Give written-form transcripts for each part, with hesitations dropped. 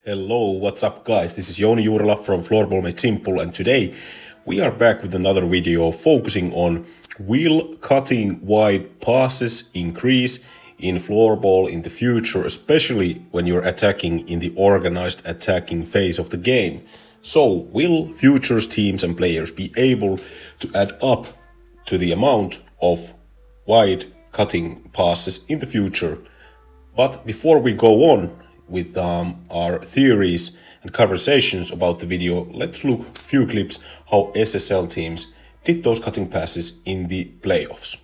Hello, what's up guys? This is Jouni Juurila from Floorball Made Simple, and today we are back with another video focusing on will cutting wide passes increase in floorball in the future, especially when you're attacking in the organized attacking phase of the game. So will futures teams and players be able to add up to the amount of wide cutting passes in the future? But before we go on with our theories and conversations about the video, let's look a few clips how SSL teams did those cutting passes in the playoffs.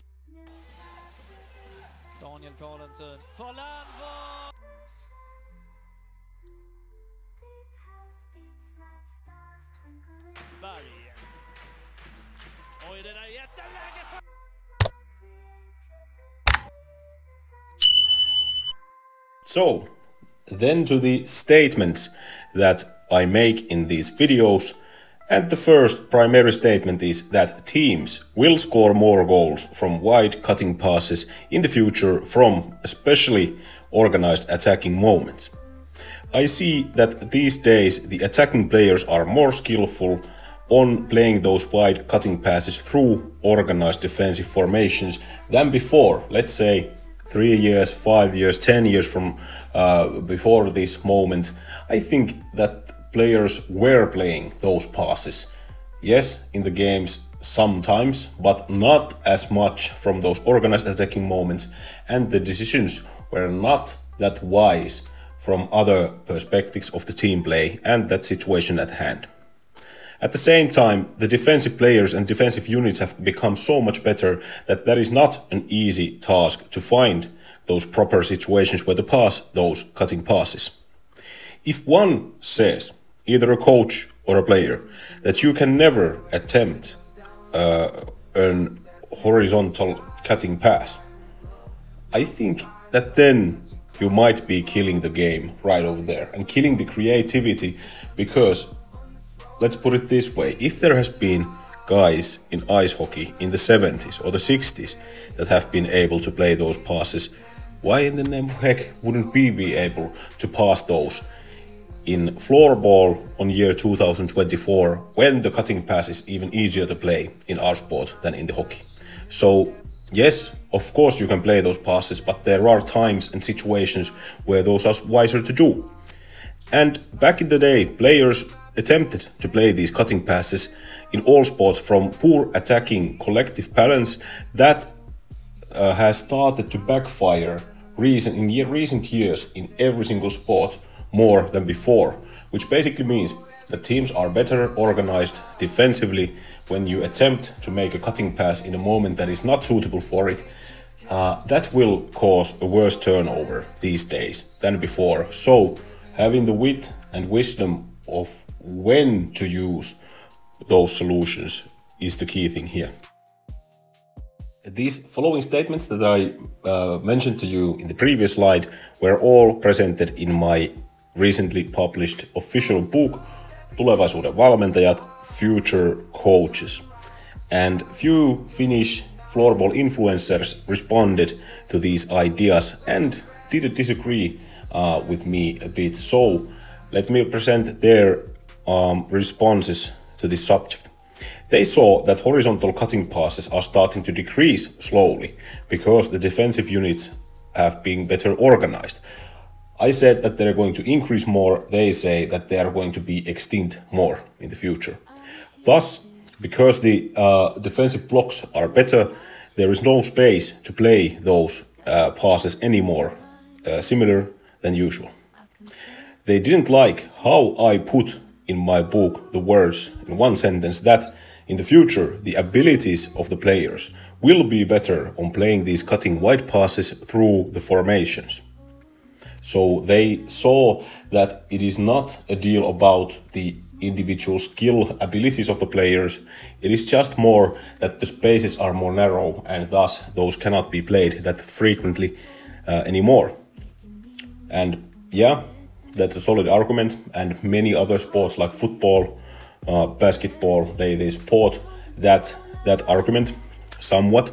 So, then to the statements that I make in these videos, and the first primary statement is that teams will score more goals from wide cutting passes in the future from especially organized attacking moments. I see that these days the attacking players are more skillful on playing those wide cutting passes through organized defensive formations than before, let's say 3 years, 5 years, 10 years from before this moment. I think that players were playing those passes. Yes, in the games sometimes, but not as much from those organized attacking moments, and the decisions were not that wise from other perspectives of the team play and that situation at hand. At the same time, the defensive players and defensive units have become so much better that that is not an easy task to find those proper situations where to pass those cutting passes. If one says, either a coach or a player, that you can never attempt an horizontal cutting pass, I think that then you might be killing the game right over there and killing the creativity, because let's put it this way, if there has been guys in ice hockey in the 70s or the 60s that have been able to play those passes, why in the name of heck wouldn't we be able to pass those in floorball on year 2024, when the cutting pass is even easier to play in our sport than in the hockey? So yes, of course you can play those passes, but there are times and situations where those are wiser to do. And back in the day, players attempted to play these cutting passes in all sports from poor attacking collective balance that has started to backfire in recent years in every single sport more than before, which basically means that teams are better organized defensively when you attempt to make a cutting pass in a moment that is not suitable for it. That will cause a worse turnover these days than before. So having the wit and wisdom of when to use those solutions is the key thing here. These following statements that I mentioned to you in the previous slide were all presented in my recently published official book, Tulevaisuuden valmentajat, Future Coaches. And few Finnish floorball influencers responded to these ideas and did disagree with me a bit. So let me present their responses to this subject. They saw that horizontal cutting passes are starting to decrease slowly because the defensive units have been better organized. I said that they're going to increase more. They say that they are going to be extinct more in the future. Thus, because the defensive blocks are better, there is no space to play those passes anymore, similar than usual. They didn't like how I put in my book the words in one sentence that in the future the abilities of the players will be better on playing these cutting wide passes through the formations. So they saw that it is not a deal about the individual skill abilities of the players, it is just more that the spaces are more narrow and thus those cannot be played that frequently anymore. And yeah, that's a solid argument, and many other sports like football, basketball, they support that argument somewhat.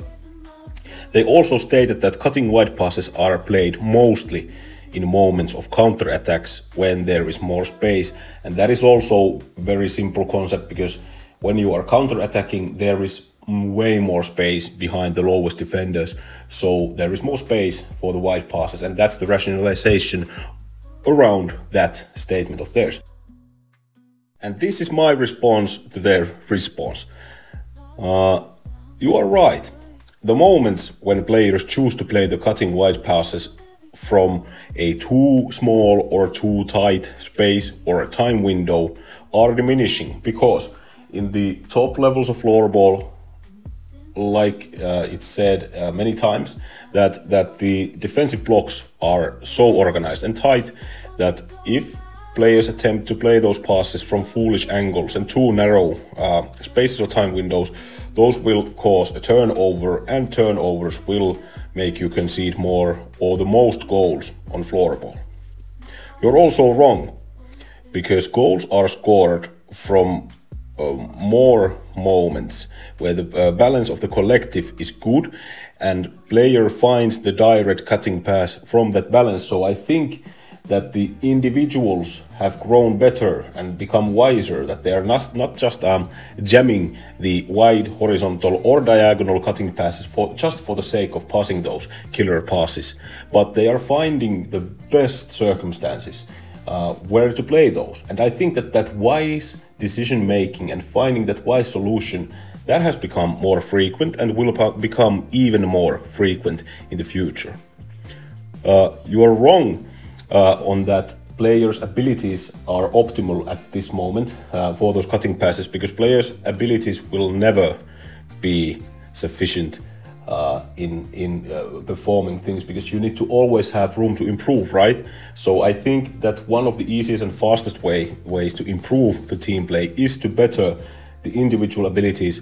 They also stated that cutting wide passes are played mostly in moments of counterattacks when there is more space. And that is also a very simple concept, because when you are counterattacking, there is way more space behind the lowest defenders. So there is more space for the wide passes, and that's the rationalization around that statement of theirs. And this is my response to their response. You are right. The moments when players choose to play the cutting wide passes from a too small or too tight space or a time window are diminishing, because in the top levels of floorball, like it's said many times, that the defensive blocks are so organized and tight that if players attempt to play those passes from foolish angles and too narrow spaces or time windows, those will cause a turnover, and turnovers will make you concede more or the most goals on floorball. You're also wrong, because goals are scored from more moments where the balance of the collective is good and player finds the direct cutting pass from that balance. So I think that the individuals have grown better and become wiser, that they are not just jamming the wide, horizontal or diagonal cutting passes just for the sake of passing those killer passes, but they are finding the best circumstances where to play those. And I think that that wise decision making and finding that wise solution, that has become more frequent and will become even more frequent in the future. You are wrong on that players' abilities are optimal at this moment for those cutting passes, because players' abilities will never be sufficient in performing things, because you need to always have room to improve, right? So I think that one of the easiest and fastest ways to improve the team play is to better the individual abilities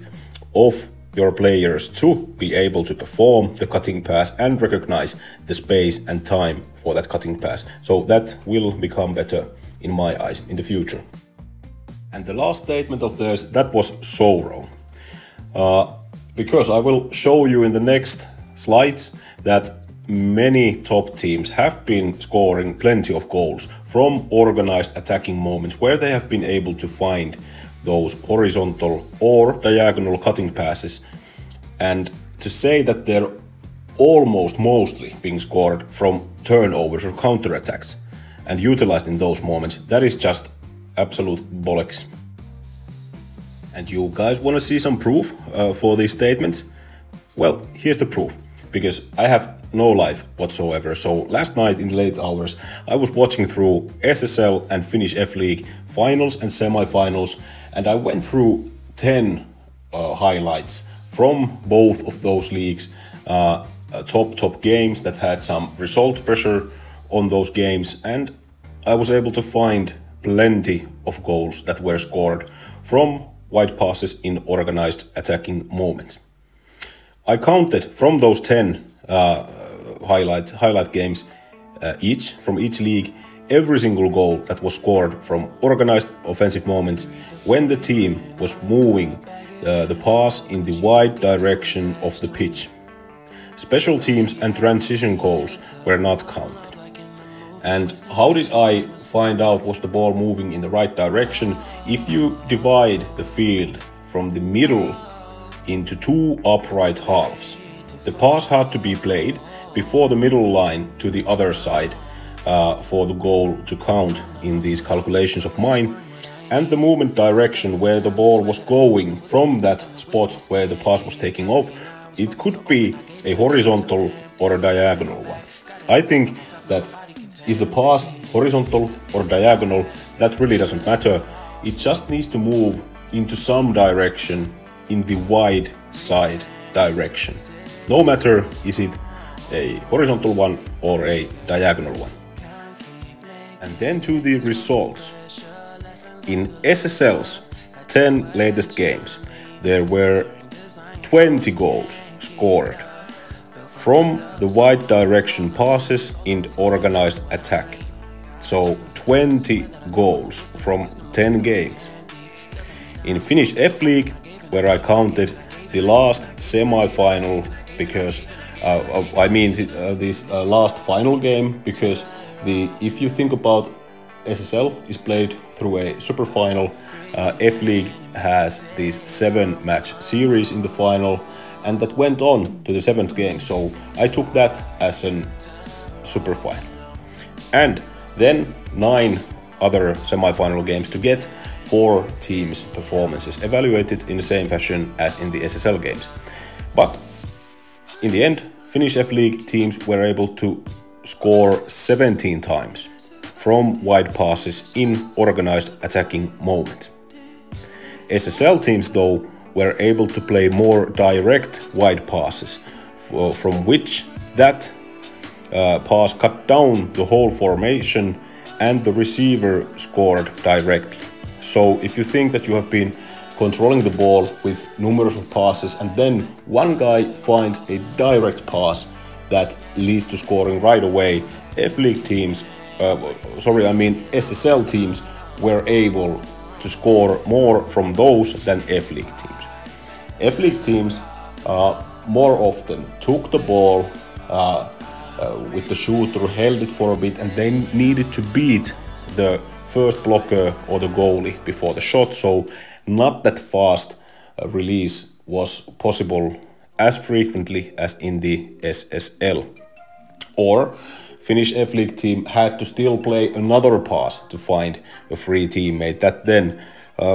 of your players to be able to perform the cutting pass and recognize the space and time for that cutting pass. So that will become better in my eyes in the future. And the last statement of theirs, that was so wrong. Because I will show you in the next slides that many top teams have been scoring plenty of goals from organized attacking moments where they have been able to find those horizontal or diagonal cutting passes. And to say that they're almost mostly being scored from turnovers or counterattacks and utilized in those moments, that is just absolute bollocks. And you guys want to see some proof for these statements? Well, here's the proof, because I have no life whatsoever. So last night in the late hours, I was watching through SSL and Finnish F-League finals and semi-finals, and I went through 10 highlights from both of those leagues, top games that had some result pressure on those games, and I was able to find plenty of goals that were scored from wide passes in organized attacking moments. I counted from those 10 highlight games from each league, every single goal that was scored from organized offensive moments when the team was moving the pass in the wide direction of the pitch. Special teams and transition goals were not counted. And how did I find out was the ball moving in the right direction? If you divide the field from the middle into two upright halves, the pass had to be played before the middle line to the other side for the goal to count in these calculations of mine. And the movement direction where the ball was going from that spot where the pass was taking off, it could be a horizontal or a diagonal one. I think that is the pass horizontal or diagonal, that really doesn't matter. It just needs to move into some direction in the wide side direction. No matter is it a horizontal one or a diagonal one. And then to the results. In SSL's 10 latest games, there were 20 goals scored from the wide direction passes in organized attack. So 20 goals from 10 games. In Finnish F-League, where I counted the last semi-final, because this last final game, because if you think about SSL is played through a super final, F-League has these 7-match series in the final, and that went on to the 7th game. So I took that as an super final. And then 9 other semi-final games to get 4 teams' performances evaluated in the same fashion as in the SSL games. But in the end, Finnish F-League teams were able to score 17 times from wide passes in organized attacking moment. SSL teams, though, were able to play more direct wide passes, from which that pass cut down the whole formation and the receiver scored directly. So if you think that you have been controlling the ball with numerous of passes and then one guy finds a direct pass that leads to scoring right away, F-League teams, SSL teams were able to score more from those than F-League teams. F-League teams more often took the ball with the shooter, held it for a bit, and they needed to beat the first blocker or the goalie before the shot, so not that fast release was possible as frequently as in the SSL. Or Finnish F-League team had to still play another pass to find a free teammate that then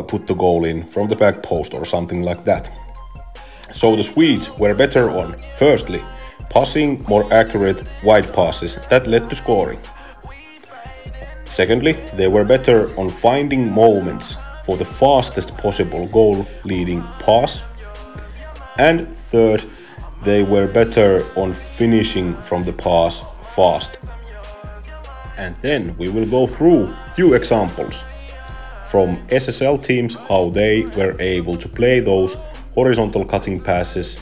put the goal in from the back post or something like that. So the Swedes were better on, firstly, passing more accurate wide passes that led to scoring. Secondly, they were better on finding moments for the fastest possible goal-leading pass. And third, they were better on finishing from the pass fast. And then we will go through a few examples from SSL teams, how they were able to play those horizontal cutting passes,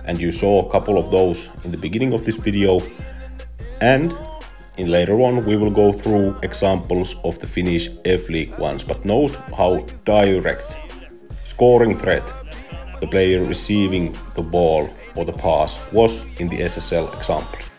and you saw a couple of those in the beginning of this video. And later on we will go through examples of the Finnish F-League ones, but note how direct scoring threat the player receiving the ball or the pass was in the SSL examples.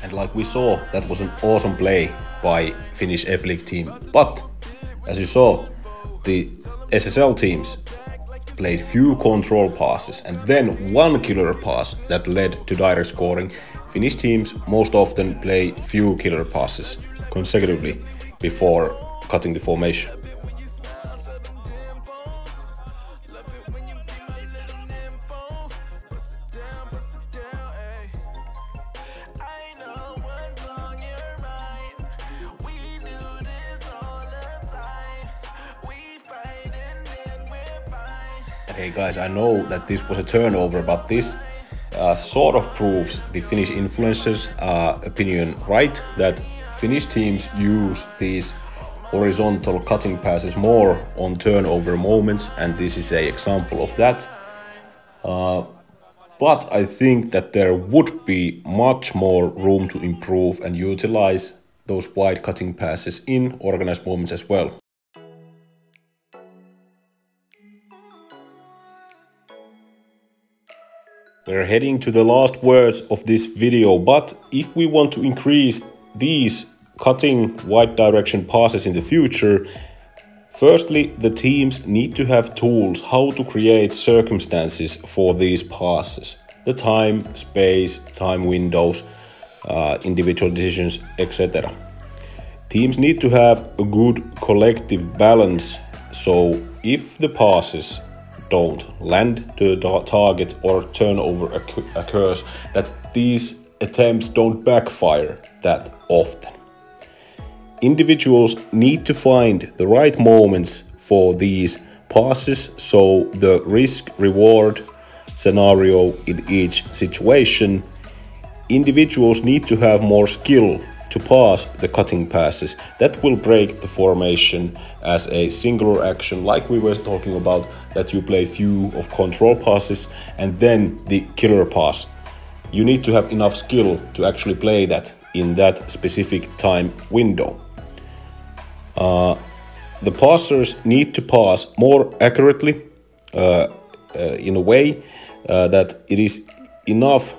And like we saw, that was an awesome play by Finnish F-League team. But as you saw, the SSL teams played few control passes and then one killer pass that led to direct scoring. Finnish teams most often play few killer passes consecutively before cutting the formation. Hey guys, I know that this was a turnover, but this sort of proves the Finnish influencers' opinion right, that Finnish teams use these horizontal cutting passes more on turnover moments, and this is an example of that. But I think that there would be much more room to improve and utilize those wide cutting passes in organized moments as well. We're heading to the last words of this video, but if we want to increase these cutting wide direction passes in the future, firstly, the teams need to have tools how to create circumstances for these passes. The time, space, time windows, individual decisions, etc. Teams need to have a good collective balance, so if the passes don't land to the target or turnover occurs, that these attempts don't backfire that often. Individuals need to find the right moments for these passes, so the risk-reward scenario in each situation. Individuals need to have more skill to pass the cutting passes. That will break the formation as a singular action, like we were talking about, that you play few of control passes and then the killer pass. You need to have enough skill to actually play that in that specific time window. The passers need to pass more accurately in a way that it is enough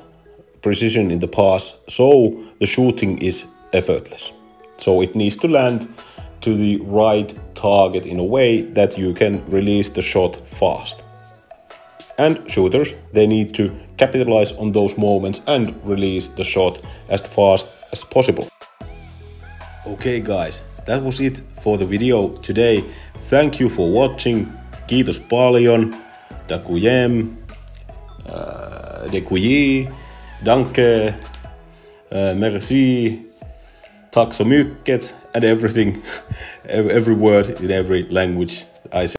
precision in the pass so the shooting is effortless. So it needs to land to the right target in a way that you can release the shot fast. And shooters, they need to capitalize on those moments and release the shot as fast as possible. Okay guys, that was it for the video today. Thank you for watching. Kiitos paljon. LiQWYD, LiQWYD, danke, merci, tack så mycket, and everything, every word in every language I say.